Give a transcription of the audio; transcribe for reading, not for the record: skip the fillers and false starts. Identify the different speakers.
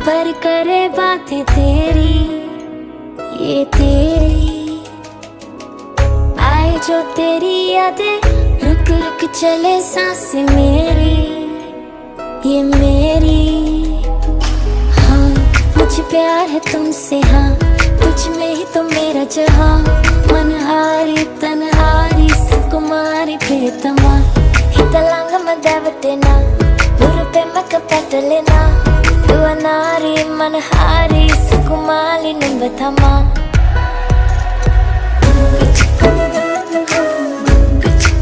Speaker 1: पर करे बातें तेरी, ये तेरी आए जो तेरी यादें, रुक रुक चले सांसें मेरी, ये मेरी। हाँ मुझे प्यार है तुमसे, हाँ तुझ में ही तो मेरा जहाँ। मनहारी तनहारी सुकुमारी प्रियतमा, हितलांग मदावतेना उरुपे मक पटलेना, दुआ नारी मनहारी सुकुमारी निंबथमा।